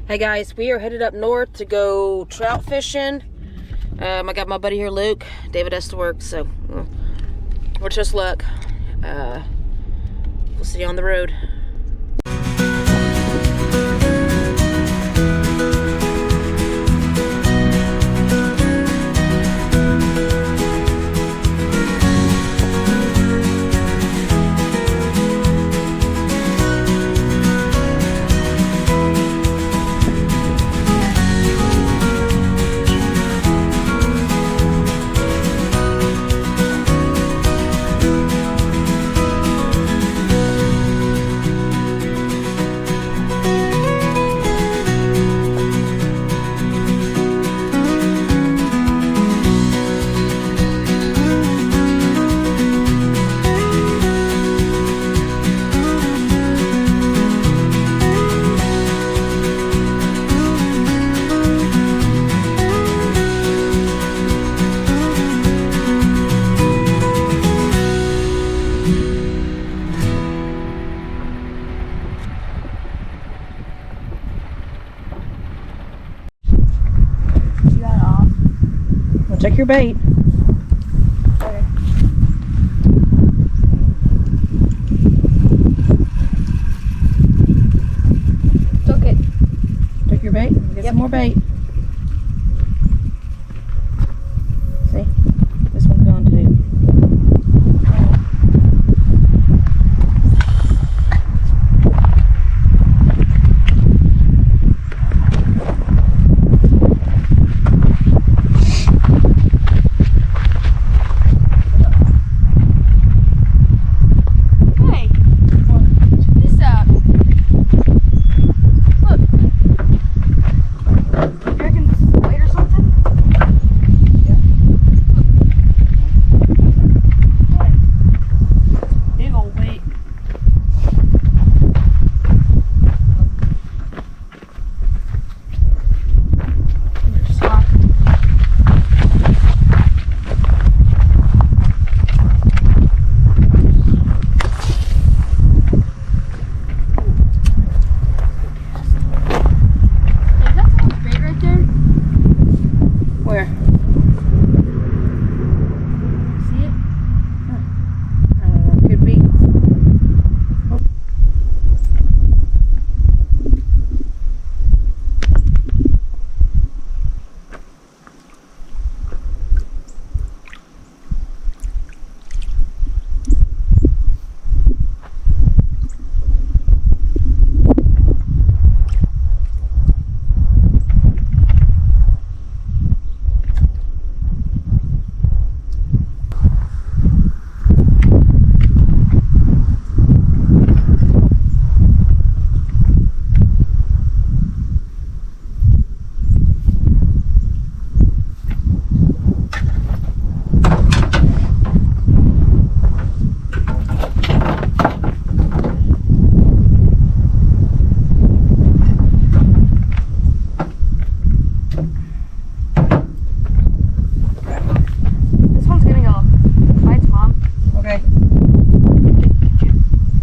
Hey guys, we are headed up north to go trout fishing. I got my buddy here, Luke. David has to work, so wish us luck. We'll see you on the road. Check your bait. Okay. Took it. Took your bait? Get some more bait. See? This one's gone too.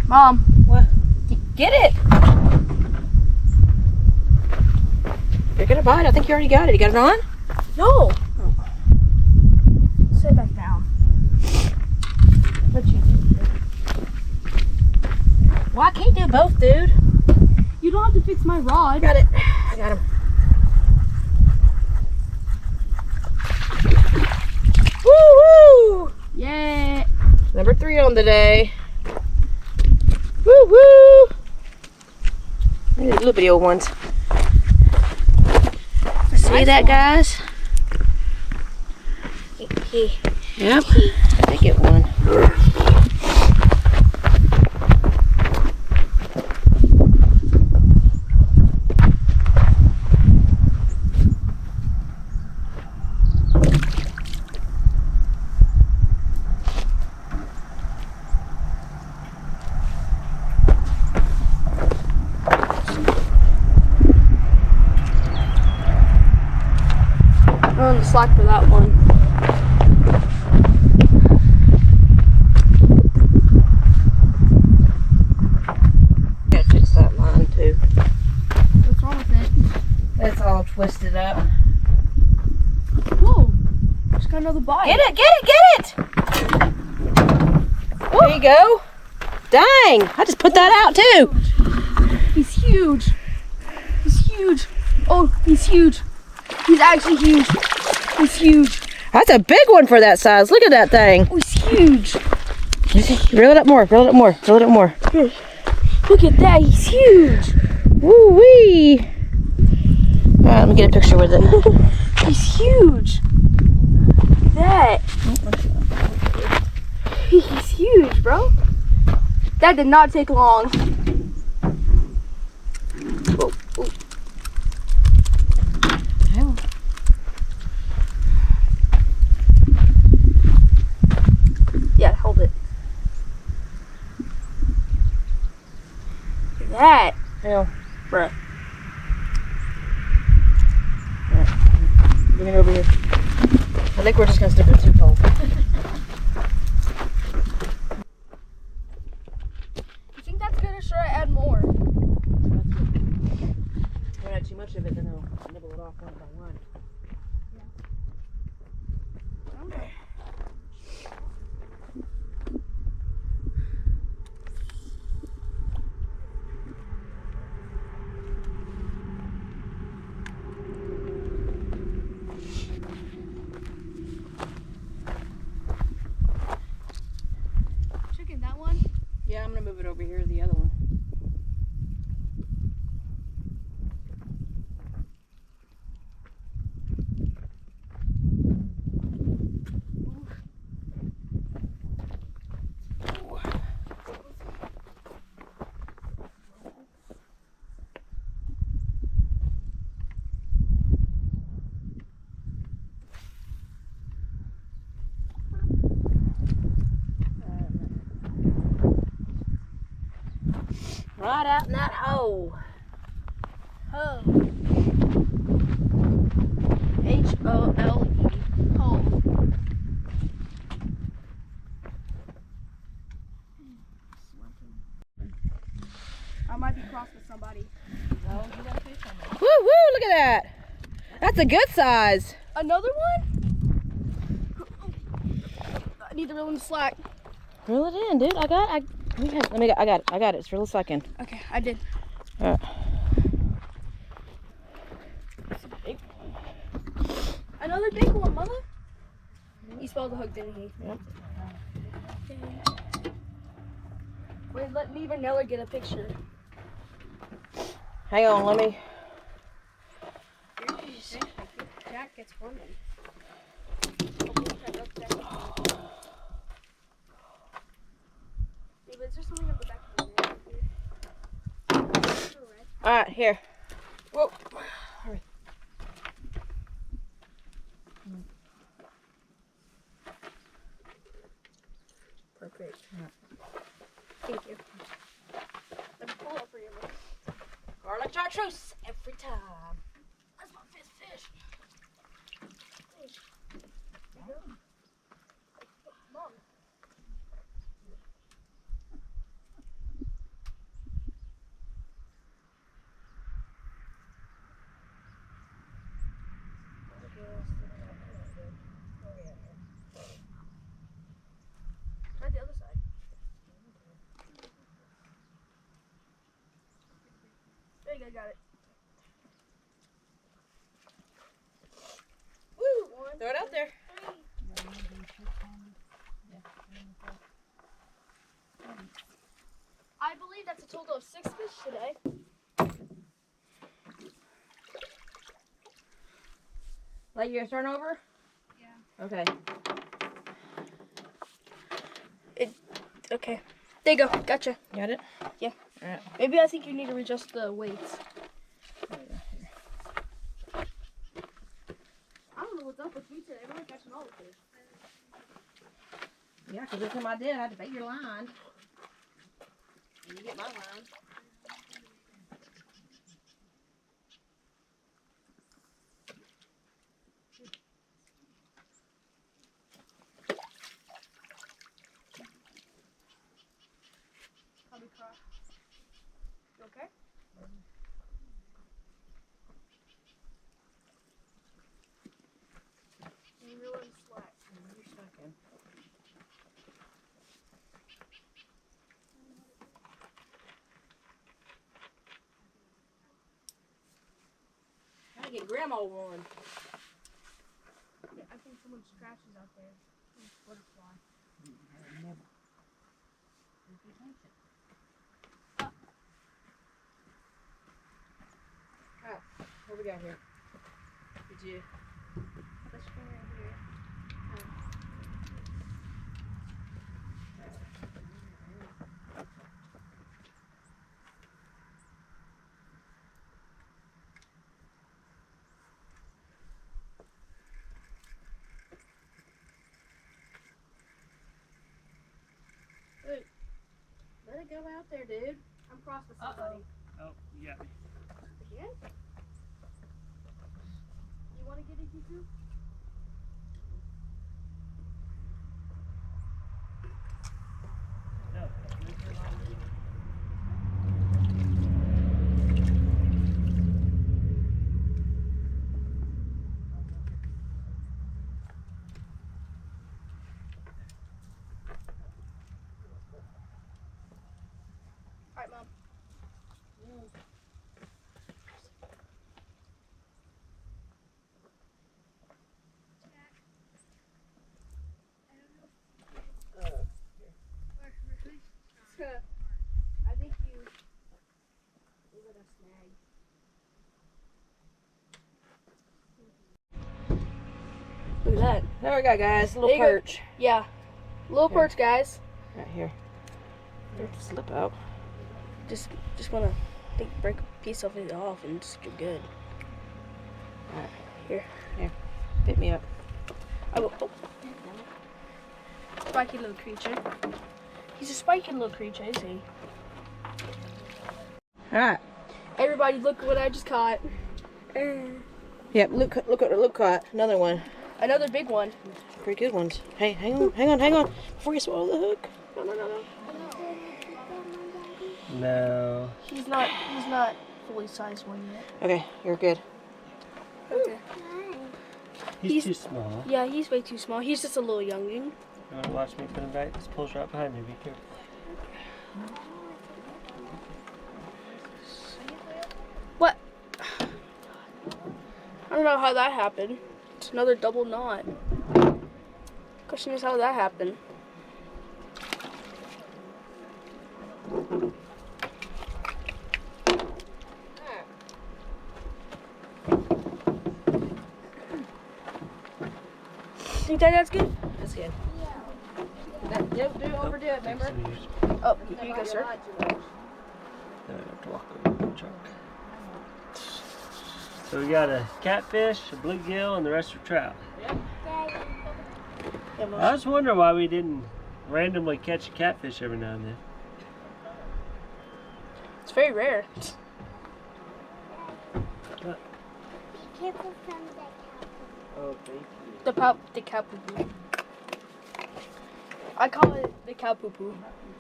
Mom. What? Get it! You're gonna bite. I think you already got it. You got it on? No. Oh. Sit back down. Let you do it. Well, I can't do both, dude. You don't have to fix my rod. Got it. I got him. Woo woo! Yay! Number 3 on the day. Woo woo! These little bitty old ones. See that, guys? Yep. I get one. On the slack for that one. Gotta fix that line too. What's wrong with it? all twisted up. Whoa! Just got another bite. Get it, get it, get it! There you go. Dang! I just put that out too. He's huge. He's huge. Oh, he's huge. He's actually huge. He's huge. That's a big one for that size. Look at that thing. Oh, he's huge. Reel it up more, reel it up more, reel it up more. Here. Look at that. He's huge. Woo wee! Alright, let me get a picture with it. He's huge. That. He's huge, bro. That did not take long. Whoa, whoa. Yeah, hold it. Look at that. Yeah. Bruh. Bring it over here. I think we're just gonna stick with 2 poles. You think that's good or should I add more? If I add too much of it, then I'll nibble it off one by one. Okay. Chicken, that one? Yeah, I'm gonna move it over here, the other one. Right out in that hole. Oh. H-O-L-E. Hole. I might be cross with somebody. No, you gotta fish on it. Woo woo! Look at that. That's a good size. Another one? I need to reel in the slack. Reel it in, dude. I got it. I got it. It's real second. Okay, I did. All right. Another big one, mother. He spelled the hook, didn't he? Yep. Okay. Wait, let me or Neller get a picture. Hang on, let me. Jack gets one. Is there something on the back of the All right, here. Whoa. Hurry. Perfect. Thank you. Let me pull up for you. Garlic chartreuse every time. That's my fifth fish. Mom. Try the other side. There you go, got it. Woo! Throw it out there. I believe that's a total of 6 fish today. Like you're starting over? Yeah. Okay. Okay. There you go. Gotcha. Got it? Yeah. All right. Maybe I think you need to adjust the weights. I don't know what's up with me today. I'm not catching all the fish. Yeah, because every time I did, I had to bait your line. And you get my line. Probably cross. You okay? to get Grandma one. Yeah, I think someone scratches out there. Butterfly. Alright, what we got here? Did you? This one right here. Let it go out there, dude. I'm crossed with somebody. Oh, you got me. Again? You want to get it, you too? No. Alright, Mom. I think you let us snag. Look at that. There we go, guys. A little There you go. perch. Yeah. Little Here. perch, guys. Right here. Slip out. Just want to break a piece of it off and just get good. Alright. Here. Pick me up. I will. Oh. Spiky little creature. He's a spiky little creature, is he? Alright. Everybody, look what I just caught. Yep, look what Luke caught. Another one. Another big one. Pretty good ones. Hey, hang on. Before you swallow the hook. No. No. He's not fully sized one yet. Okay, you're good. Okay. He's too small. Yeah, he's way too small. He's just a little youngin'. You want to watch me put him back? This pole's right behind me. Be careful. What? I don't know how that happened. It's another double knot. Question is how that happened. Think that's good? That's good. Don't overdo it, remember? Oh, here you go, sir. Then I have to walk over to the truck. So we got a catfish, a bluegill, and the rest are trout. I was wondering why we didn't randomly catch a catfish every now and then. It's very rare. Oh, thank you. The cow poo poo. I call it the cow poo poo.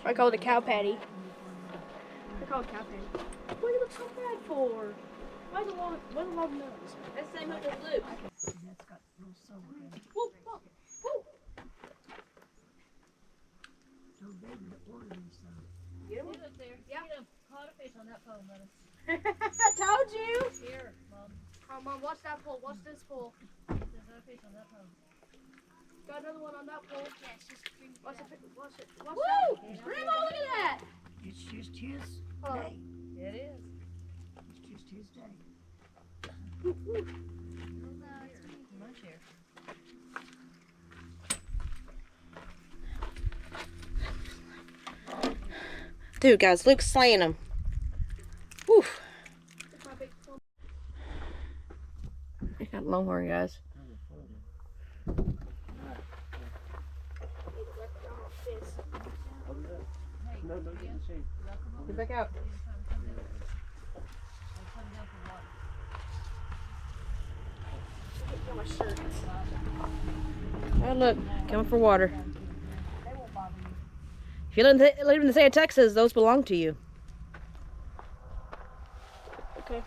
I call it a cow patty. I call it cow patty. What do you look so bad for? Why the long nose? That's the same hook as Luke. Whoa, whoa, whoa. Get him? Yeah. Caught a fish on that pole, Mother. I told you. Here, Mom. Oh, Mom, watch that pole. Watch this pole. There's another fish on that pole. Got another one on that pole. Yeah, it's just Watch it. Watch it. Watch Woo! that. Grandma, look at that. It's just his Oh. day. It is. It's just his day. Lunch here. Dude, guys, Luke's slaying them. Woo. That's my big pole. I got longhorn, guys. No, don't get in the shade. Get back out. Got my shirt. Oh, look, coming for water. If you live in the state of Texas, those belong to you. Okay.